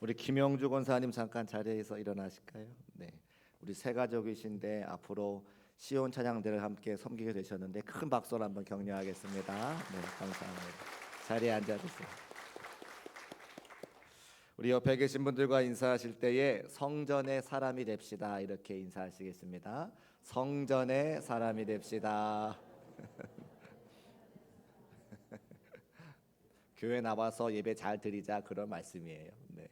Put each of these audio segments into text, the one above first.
우리 김영주 권사님 잠깐 자리에서 일어나실까요? 네. 우리 세 가족이신데 앞으로 시온 찬양대를 함께 섬기게 되셨는데 큰 박수로 한번 격려하겠습니다. 네, 감사합니다. 자리에 앉아주세요. 우리 옆에 계신 분들과 인사하실 때에 성전의 사람이 됩시다 이렇게 인사하시겠습니다. 성전의 사람이 됩시다. 교회 나와서 예배 잘 드리자 그런 말씀이에요. 네.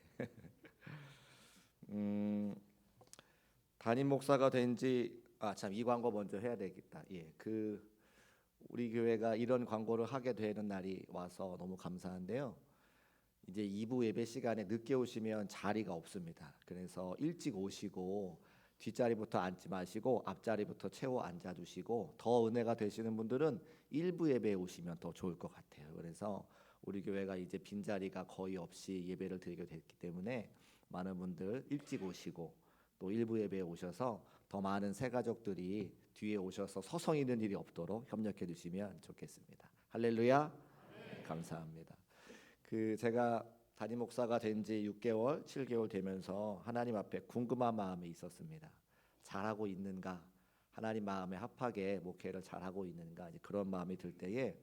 담임 목사가 된지 참 이 광고 먼저 해야 되겠다. 예, 우리 교회가 이런 광고를 하게 되는 날이 와서 너무 감사한데요. 이제 2부 예배 시간에 늦게 오시면 자리가 없습니다. 그래서 일찍 오시고 뒷자리부터 앉지 마시고 앞자리부터 채워 앉아 주시고 더 은혜가 되시는 분들은 1부 예배에 오시면 더 좋을 것 같아요. 그래서 우리 교회가 이제 빈자리가 거의 없이 예배를 드리게 됐기 때문에 많은 분들 일찍 오시고 또 일부 예배에 오셔서 더 많은 새 가족들이 뒤에 오셔서 서성이는 일이 없도록 협력해 주시면 좋겠습니다. 할렐루야. 네, 감사합니다. 제가 담임 목사가 된 지 6개월, 7개월 되면서 하나님 앞에 궁금한 마음이 있었습니다. 잘하고 있는가? 하나님 마음에 합하게 목회를 잘하고 있는가? 이제 그런 마음이 들 때에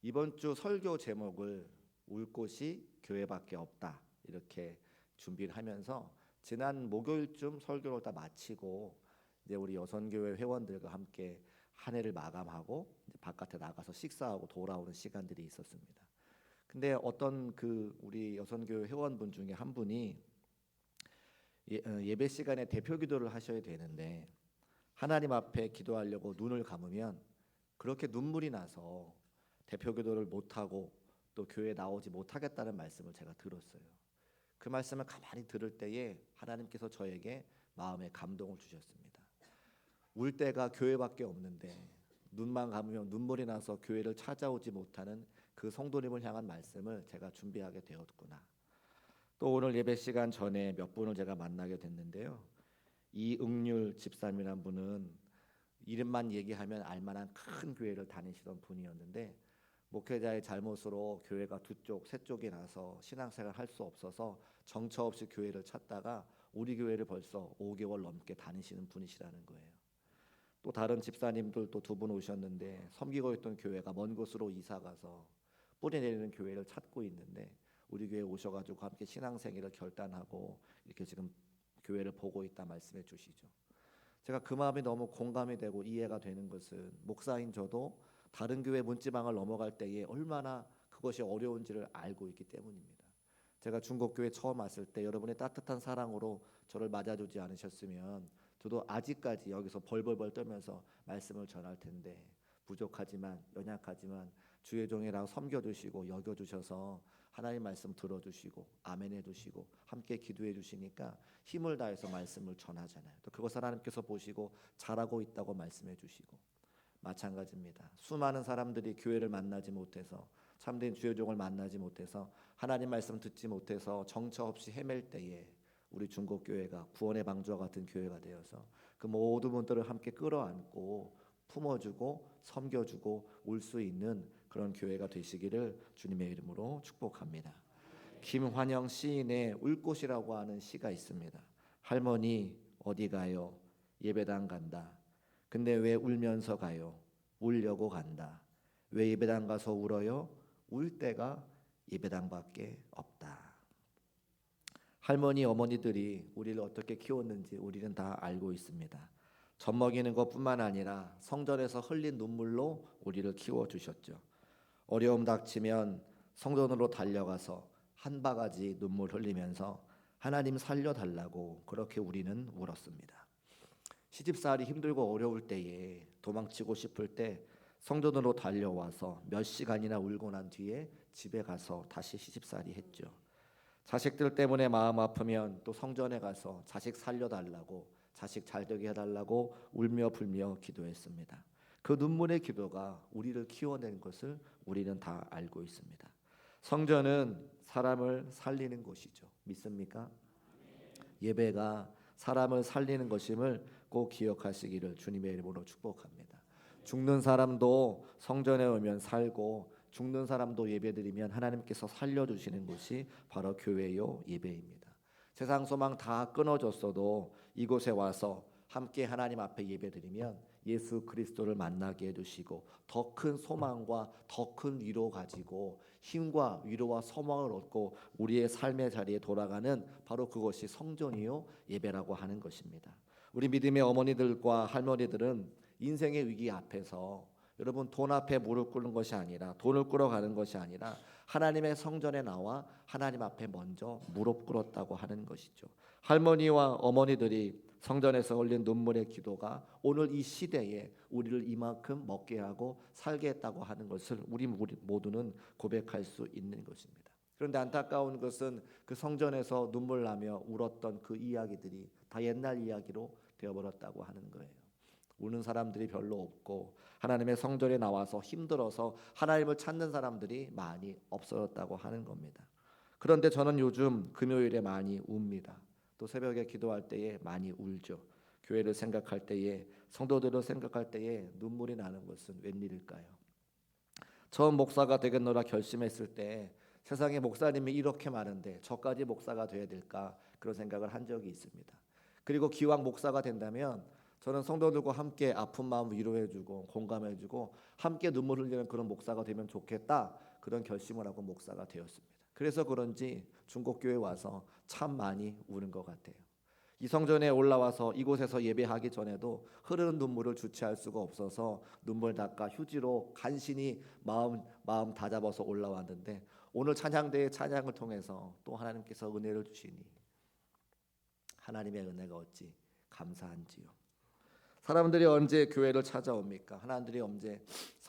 이번 주 설교 제목을 울 곳이 교회밖에 없다 이렇게 준비를 하면서 지난 목요일쯤 설교를 다 마치고 이제 우리 여선교회 회원들과 함께 한 해를 마감하고 이제 바깥에 나가서 식사하고 돌아오는 시간들이 있었습니다. 근데 어떤 우리 여선교회 회원분 중에 한 분이 예배 시간에 대표 기도를 하셔야 되는데 하나님 앞에 기도하려고 눈을 감으면 그렇게 눈물이 나서 대표 기도를 못하고 또 교회에 나오지 못하겠다는 말씀을 제가 들었어요. 그 말씀을 가만히 들을 때에 하나님께서 저에게 마음에 감동을 주셨습니다. 울 때가 교회밖에 없는데 눈만 감으면 눈물이 나서 교회를 찾아오지 못하는 그 성도님을 향한 말씀을 제가 준비하게 되었구나. 또 오늘 예배 시간 전에 몇 분을 제가 만나게 됐는데요. 이응률 집사님이란 분은 이름만 얘기하면 알만한 큰 교회를 다니시던 분이었는데 목회자의 잘못으로 교회가 두 쪽, 세 쪽이 나서 신앙생활을 할 수 없어서 정처 없이 교회를 찾다가 우리 교회를 벌써 5개월 넘게 다니시는 분이시라는 거예요. 또 다른 집사님들도 두 분 오셨는데 섬기고 있던 교회가 먼 곳으로 이사 가서 뿌리 내리는 교회를 찾고 있는데 우리 교회에 오셔가지고 함께 신앙생활을 결단하고 이렇게 지금 교회를 보고 있다 말씀해 주시죠. 제가 그 마음이 너무 공감이 되고 이해가 되는 것은 목사인 저도 다른 교회 문지방을 넘어갈 때에 얼마나 그것이 어려운지를 알고 있기 때문입니다. 제가 중국교회 처음 왔을 때 여러분의 따뜻한 사랑으로 저를 맞아주지 않으셨으면 저도 아직까지 여기서 벌벌벌 떨면서 말씀을 전할 텐데 부족하지만 연약하지만 주의 종이라고 섬겨주시고 여겨주셔서 하나님 말씀 들어주시고 아멘 해주시고 함께 기도해 주시니까 힘을 다해서 말씀을 전하잖아요. 또 그것을 하나님께서 보시고 잘하고 있다고 말씀해 주시고 마찬가지입니다. 수많은 사람들이 교회를 만나지 못해서 참된 주의 종을 만나지 못해서 하나님 말씀 듣지 못해서 정처 없이 헤맬 때에 우리 중국교회가 구원의 방주와 같은 교회가 되어서 그 모든 분들을 함께 끌어안고 품어주고 섬겨주고 올 수 있는 그런 교회가 되시기를 주님의 이름으로 축복합니다. 김환영 시인의 울꽃이라고 하는 시가 있습니다. 할머니 어디 가요? 예배당 간다. 근데 왜 울면서 가요? 울려고 간다. 왜 예배당 가서 울어요? 울 때가 예배당밖에 없다. 할머니 어머니들이 우리를 어떻게 키웠는지 우리는 다 알고 있습니다. 젖 먹이는 것뿐만 아니라 성전에서 흘린 눈물로 우리를 키워주셨죠. 어려움 닥치면 성전으로 달려가서 한 바가지 눈물 흘리면서 하나님 살려달라고 그렇게 우리는 울었습니다. 시집살이 힘들고 어려울 때에 도망치고 싶을 때 성전으로 달려와서 몇 시간이나 울고 난 뒤에 집에 가서 다시 시집살이 했죠. 자식들 때문에 마음 아프면 또 성전에 가서 자식 살려달라고 자식 잘되게 해달라고 울며 불며 기도했습니다. 그 눈물의 기도가 우리를 키워낸 것을 우리는 다 알고 있습니다. 성전은 사람을 살리는 곳이죠. 믿습니까? 예배가 사람을 살리는 것임을 꼭 기억하시기를 주님의 이름으로 축복합니다. 죽는 사람도 성전에 오면 살고 죽는 사람도 예배드리면 하나님께서 살려주시는 곳이 바로 교회요 예배입니다. 세상 소망 다 끊어졌어도 이곳에 와서 함께 하나님 앞에 예배드리면 예수 그리스도를 만나게 해주시고 더 큰 소망과 더 큰 위로 가지고 힘과 위로와 소망을 얻고 우리의 삶의 자리에 돌아가는 바로 그것이 성전이요 예배라고 하는 것입니다. 우리 믿음의 어머니들과 할머니들은 인생의 위기 앞에서 여러분 돈 앞에 무릎 꿇는 것이 아니라 돈을 꿇어가는 것이 아니라 하나님의 성전에 나와 하나님 앞에 먼저 무릎 꿇었다고 하는 것이죠. 할머니와 어머니들이 성전에서 흘린 눈물의 기도가 오늘 이 시대에 우리를 이만큼 먹게 하고 살게 했다고 하는 것을 우리 모두는 고백할 수 있는 것입니다. 그런데 안타까운 것은 그 성전에서 눈물 나며 울었던 그 이야기들이 다 옛날 이야기로 되어버렸다고 하는 거예요. 우는 사람들이 별로 없고 하나님의 성전에 나와서 힘들어서 하나님을 찾는 사람들이 많이 없어졌다고 하는 겁니다. 그런데 저는 요즘 금요일에 많이 웁니다. 또 새벽에 기도할 때에 많이 울죠. 교회를 생각할 때에 성도들을 생각할 때에 눈물이 나는 것은 웬일일까요? 처음 목사가 되겠노라 결심했을 때 세상에 목사님이 이렇게 많은데 저까지 목사가 돼야 될까 그런 생각을 한 적이 있습니다. 그리고 기왕 목사가 된다면 저는 성도들과 함께 아픈 마음 위로해주고 공감해주고 함께 눈물 흘리는 그런 목사가 되면 좋겠다 그런 결심을 하고 목사가 되었습니다. 그래서 그런지 중국교회 와서 참 많이 우는 것 같아요. 이 성전에 올라와서 이곳에서 예배하기 전에도 흐르는 눈물을 주체할 수가 없어서 눈물 닦아 휴지로 간신히 마음 다잡아서 올라왔는데 오늘 찬양대의 찬양을 통해서 또 하나님께서 은혜를 주시니 하나님의 은혜가 어찌 감사한지요. 사람들이 언제 교회를 찾아옵니까? 하나님들이 언제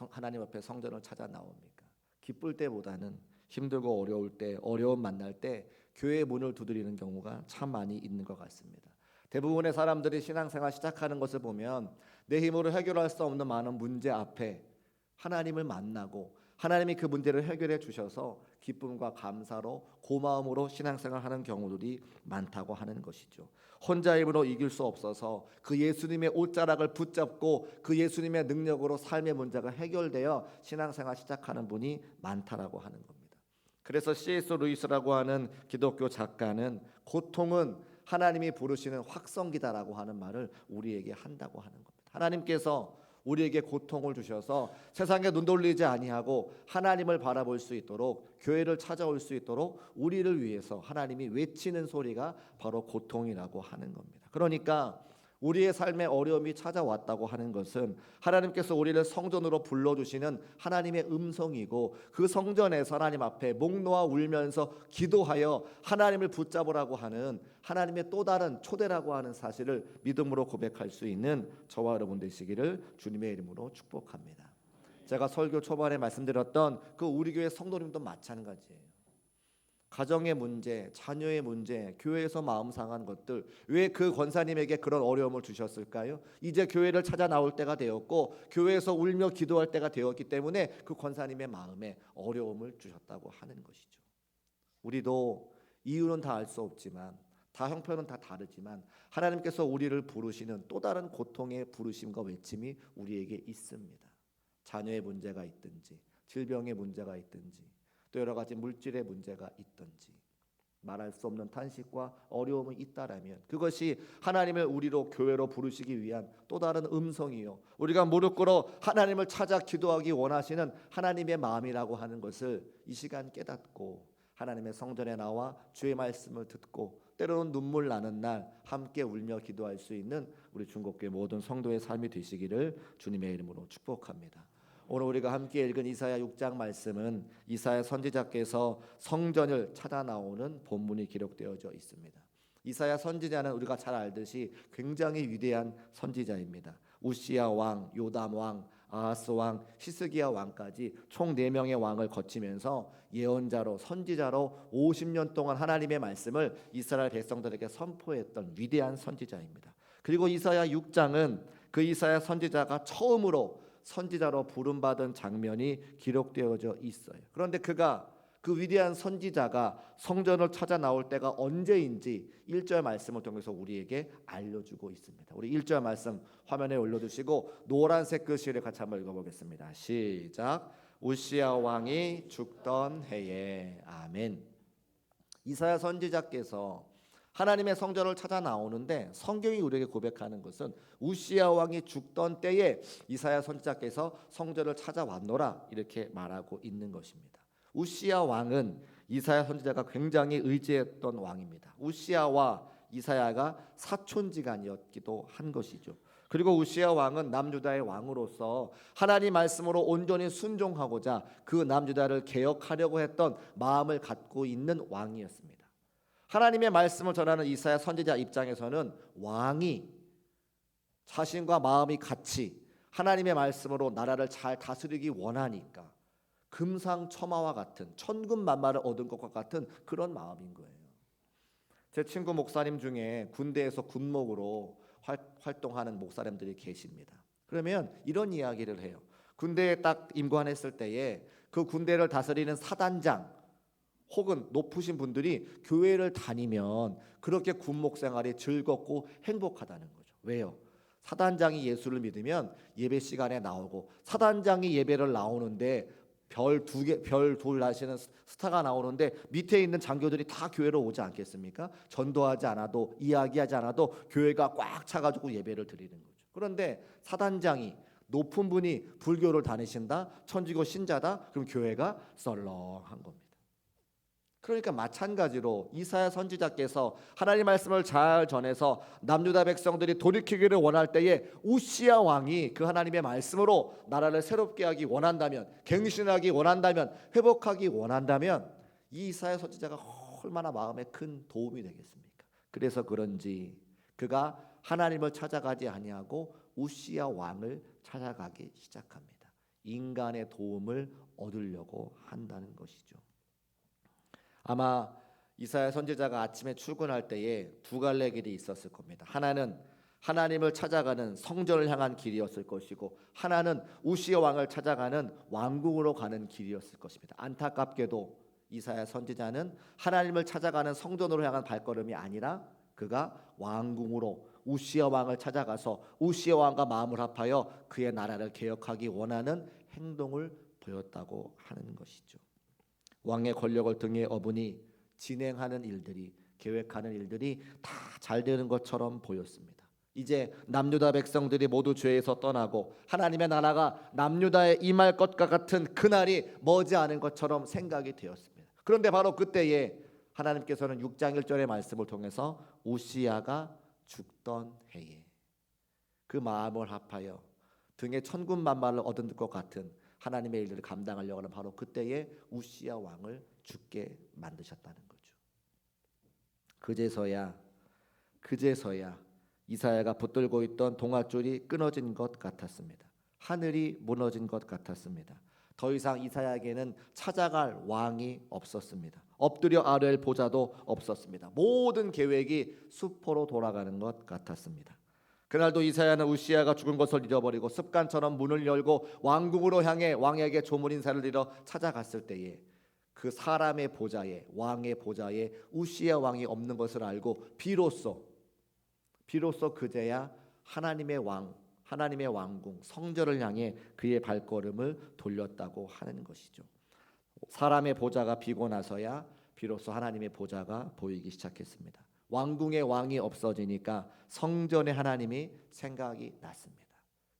하나님 앞에 성전을 찾아 나옵니까? 기쁠 때보다는 힘들고 어려울 때, 어려움 만날 때 교회의 문을 두드리는 경우가 참 많이 있는 것 같습니다. 대부분의 사람들이 신앙생활 시작하는 것을 보면 내 힘으로 해결할 수 없는 많은 문제 앞에 하나님을 만나고 하나님이 그 문제를 해결해 주셔서 기쁨과 감사로 고마움으로 신앙생활하는 경우들이 많다고 하는 것이죠. 혼자 힘으로 이길 수 없어서 그 예수님의 옷자락을 붙잡고 그 예수님의 능력으로 삶의 문제가 해결되어 신앙생활 시작하는 분이 많다라고 하는 겁니다. 그래서 C.S. 루이스라고 하는 기독교 작가는 고통은 하나님이 부르시는 확성기다라고 하는 말을 우리에게 한다고 하는 겁니다. 하나님께서 우리에게 고통을 주셔서 세상에 눈 돌리지 아니하고 하나님을 바라볼 수 있도록 교회를 찾아올 수 있도록 우리를 위해서 하나님이 외치는 소리가 바로 고통이라고 하는 겁니다. 그러니까 우리의 삶에 어려움이 찾아왔다고 하는 것은 하나님께서 우리를 성전으로 불러주시는 하나님의 음성이고 그 성전에서 하나님 앞에 목 놓아 울면서 기도하여 하나님을 붙잡으라고 하는 하나님의 또 다른 초대라고 하는 사실을 믿음으로 고백할 수 있는 저와 여러분 되시기를 주님의 이름으로 축복합니다. 제가 설교 초반에 말씀드렸던 그 우리 교회 성도님도 마찬가지예요. 가정의 문제, 자녀의 문제, 교회에서 마음 상한 것들 왜 그 권사님에게 그런 어려움을 주셨을까요? 이제 교회를 찾아 나올 때가 되었고 교회에서 울며 기도할 때가 되었기 때문에 그 권사님의 마음에 어려움을 주셨다고 하는 것이죠. 우리도 이유는 다 알 수 없지만 다 형편은 다 다르지만 하나님께서 우리를 부르시는 또 다른 고통의 부르심과 외침이 우리에게 있습니다. 자녀의 문제가 있든지 질병의 문제가 있든지 또 여러 가지 물질의 문제가 있든지 말할 수 없는 탄식과 어려움이 있다라면 그것이 하나님을 우리로 교회로 부르시기 위한 또 다른 음성이요 우리가 무릎 꿇어 하나님을 찾아 기도하기 원하시는 하나님의 마음이라고 하는 것을 이 시간 깨닫고 하나님의 성전에 나와 주의 말씀을 듣고 때로는 눈물 나는 날 함께 울며 기도할 수 있는 우리 중국교회 모든 성도의 삶이 되시기를 주님의 이름으로 축복합니다. 오늘 우리가 함께 읽은 이사야 6장 말씀은 이사야 선지자께서 성전을 찾아 나오는 본문이 기록되어져 있습니다. 이사야 선지자는 우리가 잘 알듯이 굉장히 위대한 선지자입니다. 우시야 왕, 요담 왕, 아하스 왕, 히스기야 왕까지 총 4명의 왕을 거치면서 예언자로 선지자로 50년 동안 하나님의 말씀을 이스라엘 백성들에게 선포했던 위대한 선지자입니다. 그리고 이사야 6장은 그 이사야 선지자가 처음으로 선지자로 부름받은 장면이 기록되어져 있어요. 그런데 그 위대한 선지자가 성전을 찾아 나올 때가 언제인지 1절 말씀을 통해서 우리에게 알려주고 있습니다. 우리 1절 말씀 화면에 올려두시고 노란색 글씨를 같이 한번 읽어보겠습니다. 시작. 우시야 왕이 죽던 해에. 아멘. 이사야 선지자께서 하나님의 성전을 찾아 나오는데 성경이 우리에게 고백하는 것은 우시야 왕이 죽던 때에 이사야 선지자께서 성전을 찾아왔노라 이렇게 말하고 있는 것입니다. 우시야 왕은 이사야 선지자가 굉장히 의지했던 왕입니다. 우시야와 이사야가 사촌지간이었기도 한 것이죠. 그리고 우시야 왕은 남유다의 왕으로서 하나님 말씀으로 온전히 순종하고자 그 남유다를 개혁하려고 했던 마음을 갖고 있는 왕이었습니다. 하나님의 말씀을 전하는 이사야 선지자 입장에서는 왕이 자신과 마음이 같이 하나님의 말씀으로 나라를 잘 다스리기 원하니까 금상첨화와 같은 천군만마를 얻은 것과 같은 그런 마음인 거예요. 제 친구 목사님 중에 군대에서 군목으로 활동하는 목사님들이 계십니다. 그러면 이런 이야기를 해요. 군대에 딱 임관했을 때에 그 군대를 다스리는 사단장 혹은 높으신 분들이 교회를 다니면 그렇게 군목 생활이 즐겁고 행복하다는 거죠. 왜요? 사단장이 예수를 믿으면 예배 시간에 나오고, 사단장이 예배를 나오는데 별 둘 하시는 스타가 나오는데 밑에 있는 장교들이 다 교회로 오지 않겠습니까? 전도하지 않아도, 이야기하지 않아도 교회가 꽉 차가지고 예배를 드리는 거죠. 그런데 사단장이, 높은 분이 불교를 다니신다, 천주교 신자다, 그럼 교회가 썰렁한 겁니다. 그러니까 마찬가지로 이사야 선지자께서 하나님 말씀을 잘 전해서 남유다 백성들이 돌이키기를 원할 때에 우시야 왕이 그 하나님의 말씀으로 나라를 새롭게 하기 원한다면, 갱신하기 원한다면, 회복하기 원한다면 이 이사야 선지자가 얼마나 마음에 큰 도움이 되겠습니까? 그래서 그런지 그가 하나님을 찾아가지 아니하고 우시야 왕을 찾아가기 시작합니다. 인간의 도움을 얻으려고 한다는 것이죠. 아마 이사야 선지자가 아침에 출근할 때에 두 갈래 길이 있었을 겁니다. 하나는 하나님을 찾아가는 성전을 향한 길이었을 것이고, 하나는 우시야 왕을 찾아가는 왕궁으로 가는 길이었을 것입니다. 안타깝게도 이사야 선지자는 하나님을 찾아가는 성전으로 향한 발걸음이 아니라 그가 왕궁으로 우시야 왕을 찾아가서 우시야 왕과 마음을 합하여 그의 나라를 개혁하기 원하는 행동을 보였다고 하는 것이죠. 왕의 권력을 등에 업으니 진행하는 일들이, 계획하는 일들이 다 잘 되는 것처럼 보였습니다. 이제 남유다 백성들이 모두 죄에서 떠나고 하나님의 나라가 남유다에 임할 것과 같은 그날이 머지않은 것처럼 생각이 되었습니다. 그런데 바로 그때에 하나님께서는 6장 1절의 말씀을 통해서 우시야가 죽던 해에 그 마음을 합하여 등에 천군만마를 얻은 것 같은 하나님의 일들을 감당하려고 하는 바로 그때에 우시야 왕을 죽게 만드셨다는 거죠. 그제서야 이사야가 붙들고 있던 동아줄이 끊어진 것 같았습니다. 하늘이 무너진 것 같았습니다. 더 이상 이사야에게는 찾아갈 왕이 없었습니다. 엎드려 아뢰일 보좌도 없었습니다. 모든 계획이 수포로 돌아가는 것 같았습니다. 그날도 이사야는 우시야가 죽은 것을 잃어버리고 습관처럼 문을 열고 왕궁으로 향해 왕에게 조문 인사를 드려 찾아갔을 때에 그 사람의 보좌에, 왕의 보좌에 우시야 왕이 없는 것을 알고 비로소 그제야 하나님의 왕궁 성전을 향해 그의 발걸음을 돌렸다고 하는 것이죠. 사람의 보좌가 비고 나서야 비로소 하나님의 보좌가 보이기 시작했습니다. 왕궁의 왕이 없어지니까 성전의 하나님이 생각이 났습니다.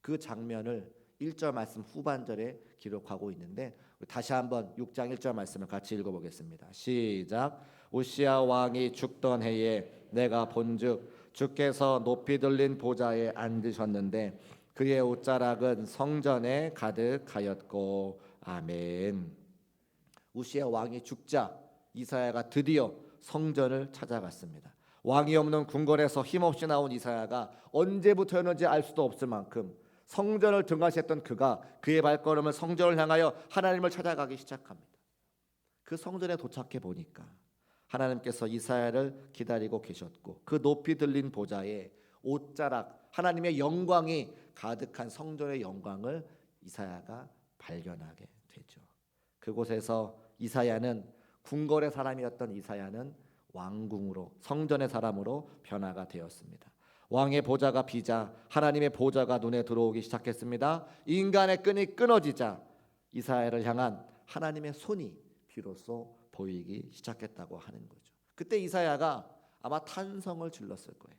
그 장면을 1절 말씀 후반절에 기록하고 있는데 다시 한번 6장 1절 말씀을 같이 읽어보겠습니다. 시작. 우시야 왕이 죽던 해에 내가 본즉 주께서 높이 들린 보좌에 앉으셨는데 그의 옷자락은 성전에 가득하였고. 아멘. 우시야 왕이 죽자 이사야가 드디어 성전을 찾아갔습니다. 왕이 없는 궁궐에서 힘없이 나온 이사야가 언제부터였는지 알 수도 없을 만큼 성전을 등하시했던 그가 그의 발걸음을 성전을 향하여 하나님을 찾아가기 시작합니다. 그 성전에 도착해 보니까 하나님께서 이사야를 기다리고 계셨고 그 높이 들린 보좌에 옷자락, 하나님의 영광이 가득한 성전의 영광을 이사야가 발견하게 되죠. 그곳에서 이사야는, 궁궐의 사람이었던 이사야는 왕궁으로, 성전의 사람으로 변화가 되었습니다. 왕의 보좌가 비자 하나님의 보좌가 눈에 들어오기 시작했습니다. 인간의 끈이 끊어지자 이사야를 향한 하나님의 손이 비로소 보이기 시작했다고 하는 거죠. 그때 이사야가 아마 탄성을 질렀을 거예요.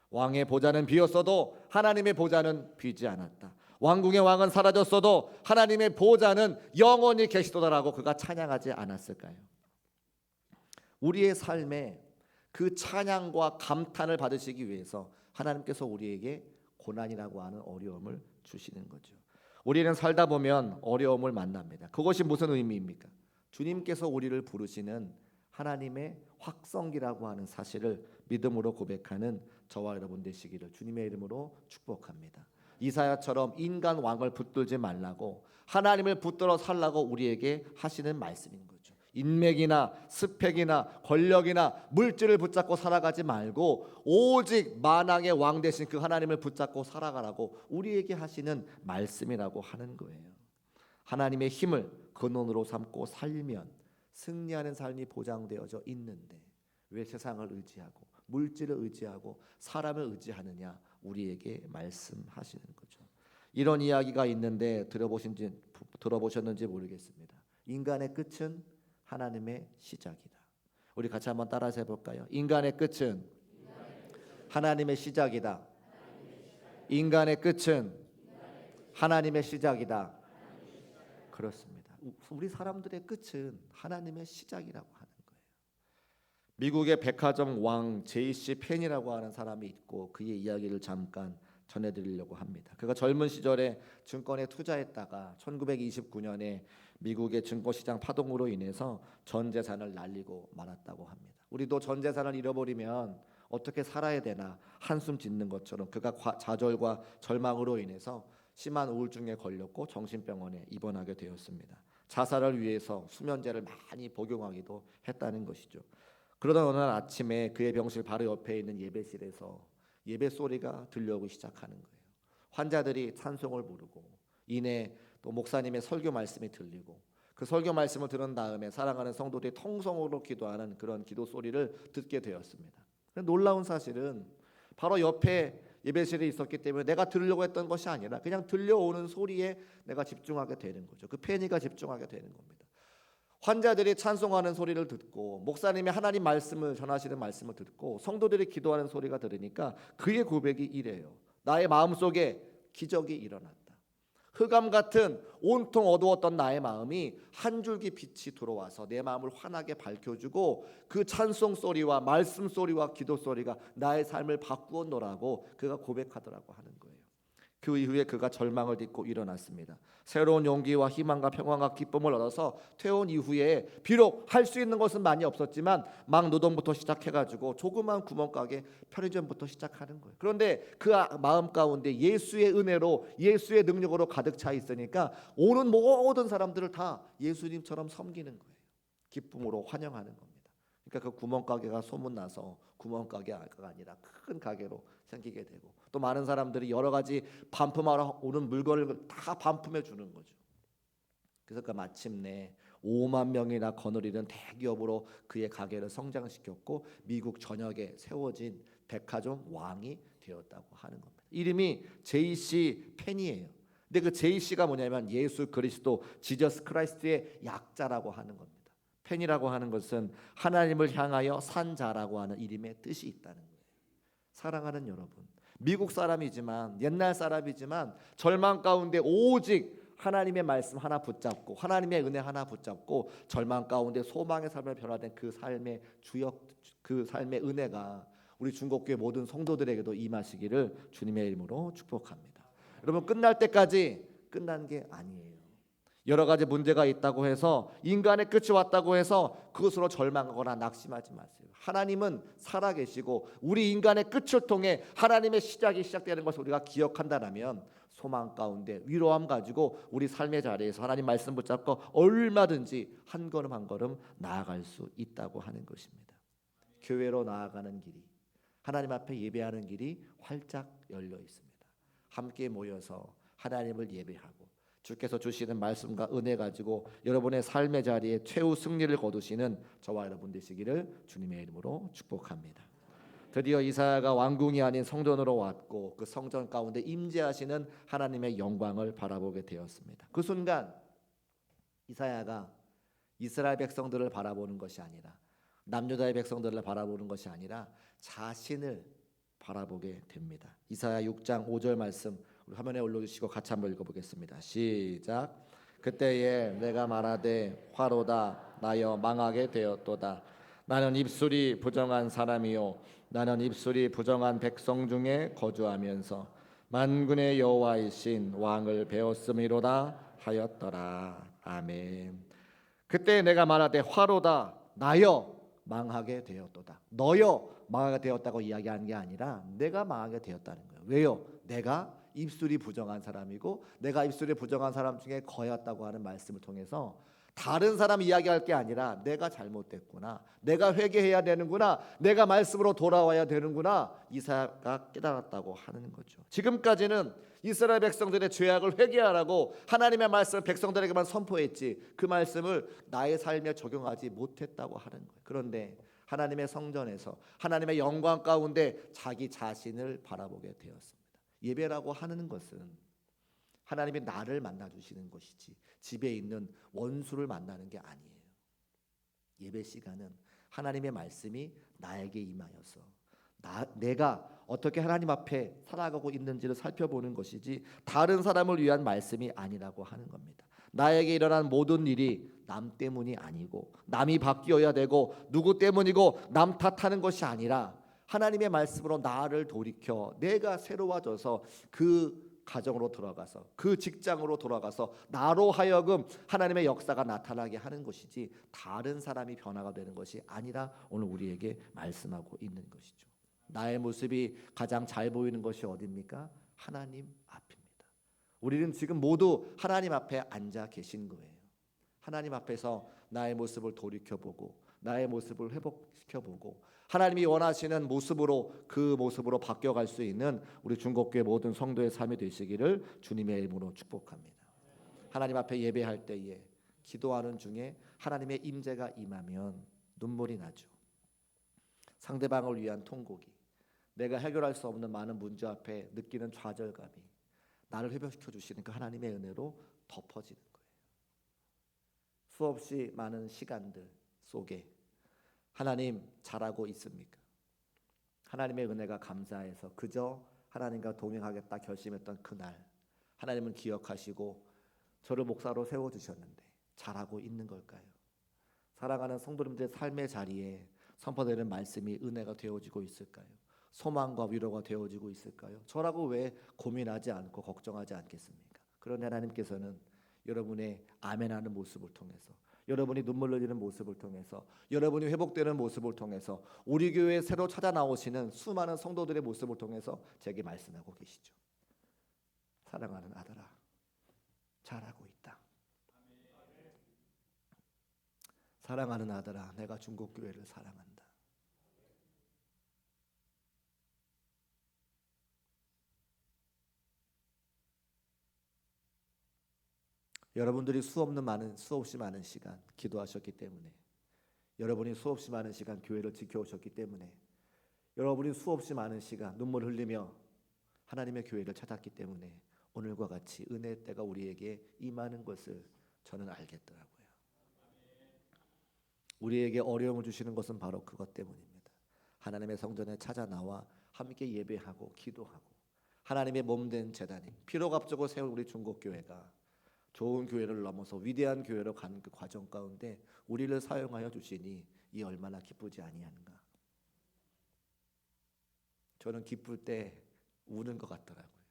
왕의 보좌는 비었어도 하나님의 보좌는 비지 않았다. 왕궁의 왕은 사라졌어도 하나님의 보좌는 영원히 계시도다라고 그가 찬양하지 않았을까요? 우리의 삶에 그 찬양과 감탄을 받으시기 위해서 하나님께서 우리에게 고난이라고 하는 어려움을 주시는 거죠. 우리는 살다 보면 어려움을 만납니다. 그것이 무슨 의미입니까? 주님께서 우리를 부르시는 하나님의 확성기라고 하는 사실을 믿음으로 고백하는 저와 여러분 되시기를 주님의 이름으로 축복합니다. 이사야처럼 인간 왕을 붙들지 말라고, 하나님을 붙들어 살라고 우리에게 하시는 말씀인 거죠. 인맥이나 스펙이나 권력이나 물질을 붙잡고 살아가지 말고 오직 만왕의 왕 되신 그 하나님을 붙잡고 살아가라고 우리에게 하시는 말씀이라고 하는 거예요. 하나님의 힘을 근원으로 삼고 살면 승리하는 삶이 보장되어져 있는데 왜 세상을 의지하고 물질을 의지하고 사람을 의지하느냐, 우리에게 말씀하시는 거죠. 이런 이야기가 있는데 들어보셨는지 모르겠습니다. 인간의 끝은 하나님의 시작이다. 우리 같이 한번 따라서 해볼까요? 인간의 끝은 하나님의 시작이다. 인간의 끝은 하나님의 시작이다. 그렇습니다. 우리 사람들의 끝은 하나님의 시작이라고 하는 거예요. 미국의 백화점 왕 제이씨 펜이라고 하는 사람이 있고 그의 이야기를 잠깐 전해드리려고 합니다. 그가 젊은 시절에 증권에 투자했다가 1929년에 미국의 증권시장 파동으로 인해서 전 재산을 날리고 말았다고 합니다. 우리도 전 재산을 잃어버리면 어떻게 살아야 되나 한숨 짓는 것처럼 그가 좌절과 절망으로 인해서 심한 우울증에 걸렸고 정신병원에 입원하게 되었습니다. 자살을 위해서 수면제를 많이 복용하기도 했다는 것이죠. 그러던 어느 날 아침에 그의 병실 바로 옆에 있는 예배실에서 예배 소리가 들려오기 시작하는 거예요. 환자들이 찬송을 부르고 이내 또 목사님의 설교 말씀이 들리고 그 설교 말씀을 들은 다음에 사랑하는 성도들이 통성으로 기도하는 그런 기도 소리를 듣게 되었습니다. 놀라운 사실은 바로 옆에 예배실에 있었기 때문에 내가 들으려고 했던 것이 아니라 그냥 들려오는 소리에 내가 집중하게 되는 거죠. 그 페니가 집중하게 되는 겁니다. 환자들이 찬송하는 소리를 듣고 목사님이 하나님 말씀을 전하시는 말씀을 듣고 성도들이 기도하는 소리가 들으니까 그의 고백이 이래요. 나의 마음속에 기적이 일어났다. 흑암 같은 온통 어두웠던 나의 마음이 한 줄기 빛이 들어와서 내 마음을 환하게 밝혀주고 그 찬송 소리와 말씀 소리와 기도 소리가 나의 삶을 바꾸었노라고 그가 고백하더라고 하는 거예요. 그 이후에 그가 절망을 딛고 일어났습니다. 새로운 용기와 희망과 평안과 기쁨을 얻어서 퇴원 이후에 비록 할 수 있는 것은 많이 없었지만 막 노동부터 시작해가지고 조그만 구멍가게 편의점부터 시작하는 거예요. 그런데 그 마음 가운데 예수의 은혜로 예수의 능력으로 가득 차 있으니까 오는 모든 사람들을 다 예수님처럼 섬기는 거예요. 기쁨으로 환영하는 겁니다. 그러니까 그 구멍가게가 소문나서 구멍가게가 아니라 큰 가게로 생기게 되고 또 많은 사람들이 여러 가지 반품하러 오는 물건을 다 반품해 주는 거죠. 그래서 그 마침내 5만 명이나 거느리는 대기업으로 그의 가게를 성장시켰고 미국 전역에 세워진 백화점 왕이 되었다고 하는 겁니다. 이름이 제이씨 펜이에요. 근데 그 제이씨가 뭐냐면 예수 그리스도 지저스 크라이스트의 약자라고 하는 겁니다. 펜이라고 하는 것은 하나님을 향하여 산 자라고 하는 이름의 뜻이 있다는 거예요. 사랑하는 여러분, 미국 사람이지만 옛날 사람이지만 절망 가운데 오직 하나님의 말씀 하나 붙잡고 하나님의 은혜 하나 붙잡고 절망 가운데 소망의 삶을 변화된 그 삶의 주역, 그 삶의 은혜가 우리 중국교회 모든 성도들에게도 임하시기를 주님의 이름으로 축복합니다. 여러분, 끝날 때까지 끝난 게 아니에요. 여러 가지 문제가 있다고 해서 인간의 끝이 왔다고 해서 그것으로 절망하거나 낙심하지 마세요. 하나님은 살아계시고 우리 인간의 끝을 통해 하나님의 시작이 시작되는 것을 우리가 기억한다면 소망 가운데 위로함 가지고 우리 삶의 자리에서 하나님 말씀 붙잡고 얼마든지 한 걸음 한 걸음 나아갈 수 있다고 하는 것입니다. 교회로 나아가는 길이, 하나님 앞에 예배하는 길이 활짝 열려 있습니다. 함께 모여서 하나님을 예배하고 주께서 주시는 말씀과 은혜 가지고 여러분의 삶의 자리에 최후 승리를 거두시는 저와 여러분 되시기를 주님의 이름으로 축복합니다. 드디어 이사야가 왕궁이 아닌 성전으로 왔고 그 성전 가운데 임재하시는 하나님의 영광을 바라보게 되었습니다. 그 순간 이사야가 이스라엘 백성들을 바라보는 것이 아니라 남유다의 백성들을 바라보는 것이 아니라 자신을 바라보게 됩니다. 이사야 6장 5절 말씀 우리 화면에 올려주시고 같이 한번 읽어보겠습니다. 시작. 그때에 내가 말하되 화로다 나여 망하게 되었도다. 나는 입술이 부정한 사람이요 나는 입술이 부정한 백성 중에 거주하면서 만군의 여호와이신 왕을 배웠음이로다 하였더라. 아멘. 그때 내가 말하되 화로다 나여 망하게 되었도다. 너여 망하게 되었다고 이야기하는 게 아니라 내가 망하게 되었다는 거예요. 왜요? 내가 입술이 부정한 사람이고 내가 입술이 부정한 사람 중에 거였다고 하는 말씀을 통해서 다른 사람 이야기할 게 아니라 내가 잘못됐구나, 내가 회개해야 되는구나, 내가 말씀으로 돌아와야 되는구나, 이사야가 깨달았다고 하는 거죠. 지금까지는 이스라엘 백성들의 죄악을 회개하라고 하나님의 말씀을 백성들에게만 선포했지 그 말씀을 나의 삶에 적용하지 못했다고 하는 거예요. 그런데 하나님의 성전에서 하나님의 영광 가운데 자기 자신을 바라보게 되었습니다. 예배라고 하는 것은 하나님이 나를 만나주시는 것이지 집에 있는 원수를 만나는 게 아니에요. 예배 시간은 하나님의 말씀이 나에게 임하여서 내가 어떻게 하나님 앞에 살아가고 있는지를 살펴보는 것이지 다른 사람을 위한 말씀이 아니라고 하는 겁니다. 나에게 일어난 모든 일이 남 때문이 아니고 남이 바뀌어야 되고 누구 때문이고 남 탓하는 것이 아니라 하나님의 말씀으로 나를 돌이켜 내가 새로워져서 그 가정으로 돌아가서 그 직장으로 돌아가서 나로 하여금 하나님의 역사가 나타나게 하는 것이지 다른 사람이 변화가 되는 것이 아니라 오늘 우리에게 말씀하고 있는 것이죠. 나의 모습이 가장 잘 보이는 것이 어디입니까? 하나님 앞입니다. 우리는 지금 모두 하나님 앞에 앉아 계신 거예요. 하나님 앞에서 나의 모습을 돌이켜보고 나의 모습을 회복시켜보고 하나님이 원하시는 모습으로 그 모습으로 바뀌어갈 수 있는 우리 중국교회 모든 성도의 삶이 되시기를 주님의 이름으로 축복합니다. 하나님 앞에 예배할 때에 기도하는 중에 하나님의 임재가 임하면 눈물이 나죠. 상대방을 위한 통곡이, 내가 해결할 수 없는 많은 문제 앞에 느끼는 좌절감이 나를 회복시켜 주시는 그 하나님의 은혜로 덮어지는 거예요. 수없이 많은 시간들 속에 하나님 잘하고 있습니까? 하나님의 은혜가 감사해서 그저 하나님과 동행하겠다 결심했던 그날 하나님은 기억하시고 저를 목사로 세워주셨는데 잘하고 있는 걸까요? 사랑하는 성도님들의 삶의 자리에 선포되는 말씀이 은혜가 되어지고 있을까요? 소망과 위로가 되어지고 있을까요? 저라고 왜 고민하지 않고 걱정하지 않겠습니까? 그런데 하나님께서는 여러분의 아멘하는 모습을 통해서 여러분이 눈물 흘리는 모습을 통해서 여러분이 회복되는 모습을 통해서 우리 교회에 새로 찾아 나오시는 수많은 성도들의 모습을 통해서 제게 말씀하고 계시죠. 사랑하는 아들아, 잘하고 있다. 사랑하는 아들아, 내가 중국교회를 사랑한다. 여러분들이 수없이 많은 시간 기도하셨기 때문에, 여러분이 수없이 많은 시간 교회를 지켜오셨기 때문에, 여러분이 수없이 많은 시간 눈물 흘리며 하나님의 교회를 찾았기 때문에 오늘과 같이 은혜의 때가 우리에게 임하는 것을 저는 알겠더라고요. 우리에게 어려움을 주시는 것은 바로 그것 때문입니다. 하나님의 성전에 찾아 나와 함께 예배하고 기도하고 하나님의 몸된 제단이 피로 값주고 세운 우리 중국교회가 좋은 교회를 넘어서 위대한 교회로 가는 그 과정 가운데 우리를 사용하여 주시니 이 얼마나 기쁘지 아니한가. 저는 기쁠 때 우는 것 같더라고요.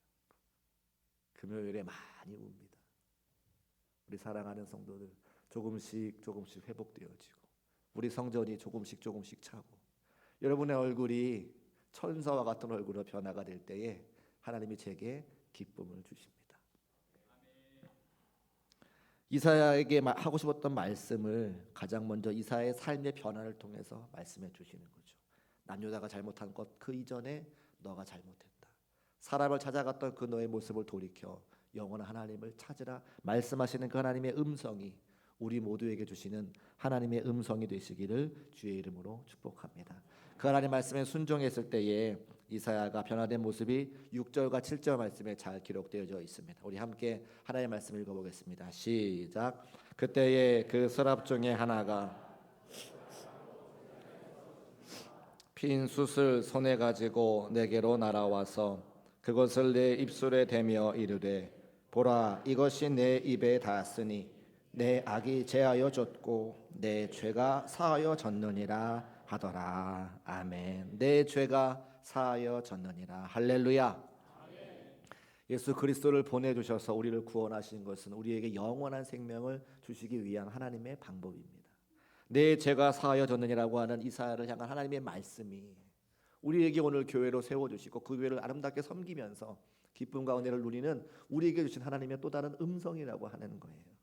금요일에 많이 웁니다. 우리 사랑하는 성도들 조금씩 회복되어지고 우리 성전이 조금씩 차고 여러분의 얼굴이 천사와 같은 얼굴로 변화가 될 때에 하나님이 제게 기쁨을 주십니다. 이사야에게 하고 싶었던 말씀을 가장 먼저 이사야의 삶의 변화를 통해서 말씀해 주시는 거죠. 남유다가 잘못한 것 그 이전에 너가 잘못했다. 사람을 찾아갔던 그 너의 모습을 돌이켜 영원한 하나님을 찾으라 말씀하시는 그 하나님의 음성이 우리 모두에게 주시는 하나님의 음성이 되시기를 주의 이름으로 축복합니다. 그 하나님 말씀에 순종했을 때에 이사야가 변화된 모습이 6절과 7절 말씀에 잘 기록되어져 있습니다. 우리 함께 하나님의 말씀 읽어보겠습니다. 시작. 그때에 그 서랍 중에 하나가 핀 숯을 손에 가지고 내게로 날아와서 그것을 내 입술에 대며 이르되 보라 이것이 내 입에 닿았으니 내 악이 제하여 졌고 내 죄가 사하여 졌느니라 하더라. 아멘. 내 죄가 사하여 졌느니라. 할렐루야. 예수 그리스도를 보내주셔서 우리를 구원하신 것은 우리에게 영원한 생명을 주시기 위한 하나님의 방법입니다. 내 죄가 사하여졌느니라고 하는 이사야를 향한 하나님의 말씀이 우리에게 오늘 교회로 세워주시고 그 교회를 아름답게 섬기면서 기쁨과 은혜를 누리는 우리에게 주신 하나님의 또 다른 음성이라고 하는 거예요.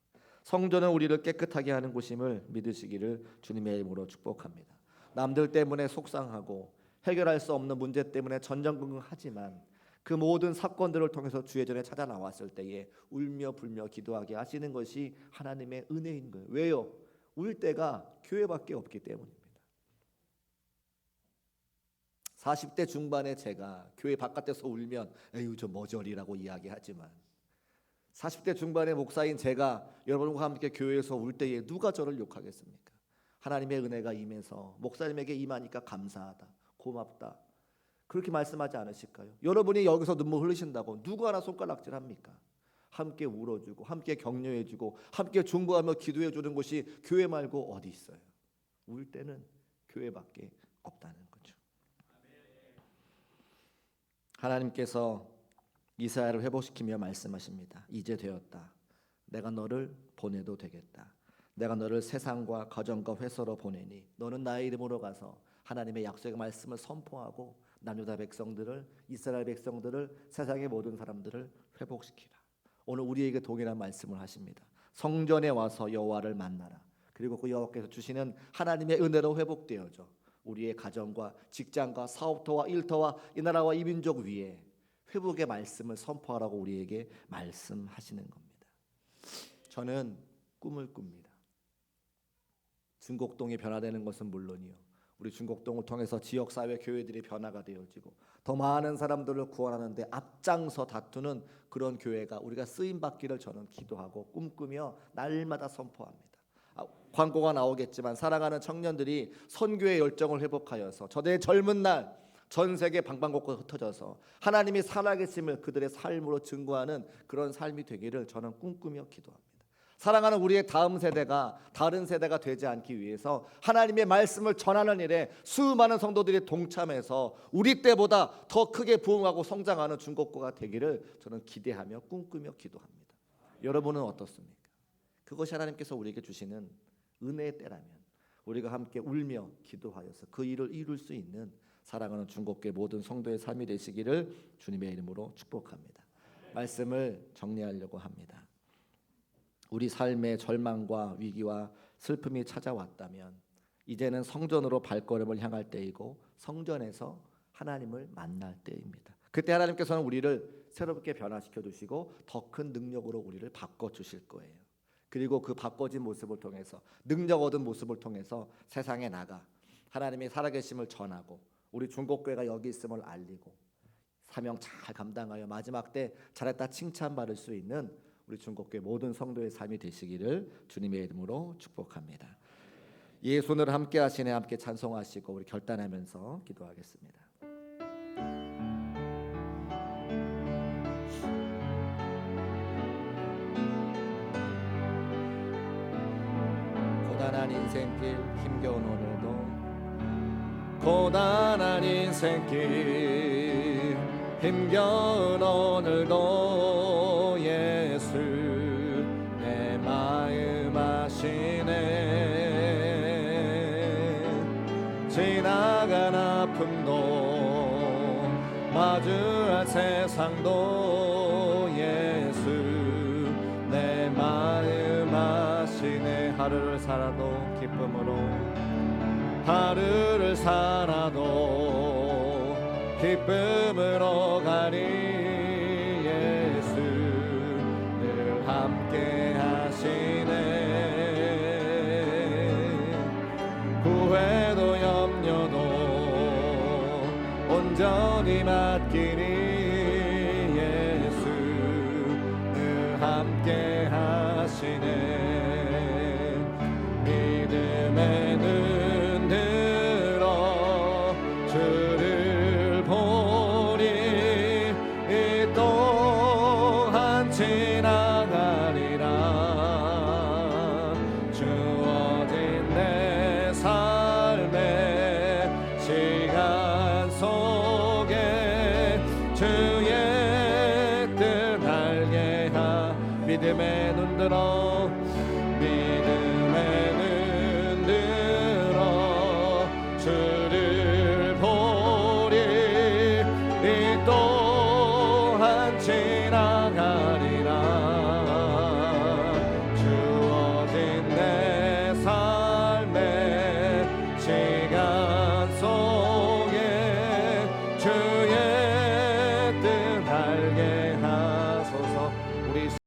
성전은 우리를 깨끗하게 하는 곳임을 믿으시기를 주님의 이름으로 축복합니다. 남들 때문에 속상하고 해결할 수 없는 문제 때문에 전전긍긍하지만 그 모든 사건들을 통해서 주의 전에 찾아 나왔을 때에 울며 불며 기도하게 하시는 것이 하나님의 은혜인 거예요. 왜요? 울 때가 교회밖에 없기 때문입니다. 40대 중반에 제가 교회 바깥에서 울면 에휴 저 머저리라고 이야기하지만 40대 중반의 목사인 제가 여러분과 함께 교회에서 울 때에 누가 저를 욕하겠습니까? 하나님의 은혜가 임해서 목사님에게 임하니까 감사하다, 고맙다 그렇게 말씀하지 않으실까요? 여러분이 여기서 눈물 흘리신다고 누구 하나 손가락질합니까? 함께 울어주고 함께 격려해주고 함께 중보하며 기도해주는 곳이 교회 말고 어디 있어요? 울 때는 교회밖에 없다는 거죠. 하나님께서 이사야를 회복시키며 말씀하십니다. 이제 되었다. 내가 너를 보내도 되겠다. 내가 너를 세상과 가정과 회소로 보내니 너는 나의 이름으로 가서 하나님의 약속의 말씀을 선포하고 남유다 백성들을 이스라엘 백성들을 세상의 모든 사람들을 회복시키라. 오늘 우리에게 동일한 말씀을 하십니다. 성전에 와서 여호와를 만나라. 그리고 그 여호와께서 주시는 하나님의 은혜로 회복되어져 우리의 가정과 직장과 사업터와 일터와 이 나라와 이 민족 위에 회복의 말씀을 선포하라고 우리에게 말씀하시는 겁니다. 저는 꿈을 꿉니다. 중곡동이 변화되는 것은 물론이요, 우리 중곡동을 통해서 지역사회 교회들이 변화가 되어지고 더 많은 사람들을 구원하는데 앞장서 다투는 그런 교회가 우리가 쓰임받기를 저는 기도하고 꿈꾸며 날마다 선포합니다. 광고가 나오겠지만 사랑하는 청년들이 선교의 열정을 회복하여서 저들의 젊은 날 전 세계 방방곡곡 흩어져서 하나님이 살아계심을 그들의 삶으로 증거하는 그런 삶이 되기를 저는 꿈꾸며 기도합니다. 사랑하는 우리의 다음 세대가 다른 세대가 되지 않기 위해서 하나님의 말씀을 전하는 일에 수많은 성도들이 동참해서 우리 때보다 더 크게 부흥하고 성장하는 중곡고가 되기를 저는 기대하며 꿈꾸며 기도합니다. 여러분은 어떻습니까? 그것이 하나님께서 우리에게 주시는 은혜의 때라면 우리가 함께 울며 기도하여서 그 일을 이룰 수 있는 사랑하는 중곡교회 모든 성도의 삶이 되시기를 주님의 이름으로 축복합니다. 말씀을 정리하려고 합니다. 우리 삶의 절망과 위기와 슬픔이 찾아왔다면 이제는 성전으로 발걸음을 향할 때이고 성전에서 하나님을 만날 때입니다. 그때 하나님께서는 우리를 새롭게 변화시켜 주시고 더 큰 능력으로 우리를 바꿔 주실 거예요. 그리고 그 바꿔진 모습을 통해서 능력 얻은 모습을 통해서 세상에 나가 하나님의 살아계심을 전하고 우리 중곡교회가 여기 있음을 알리고 사명 잘 감당하여 마지막 때 잘했다 칭찬받을 수 있는 우리 중곡교회 모든 성도의 삶이 되시기를 주님의 이름으로 축복합니다. 예수를 함께 하시네 함께 찬송하시고 우리 결단하면서 기도하겠습니다. 고단한 인생길 힘겨운 오늘도 고단한 인생길 힘겨운 오늘도 예수 내 마음 아시네. 지나간 아픔도 마주할 세상도 예수 내 마음 아시네. 하루를 살아도 기쁨으로 하루를 살아도 기쁨으로 가리. 예수 늘 함께 하시네. 후회도 염려도 온전히 맡기니 예수 늘 함께 하시네. 만들어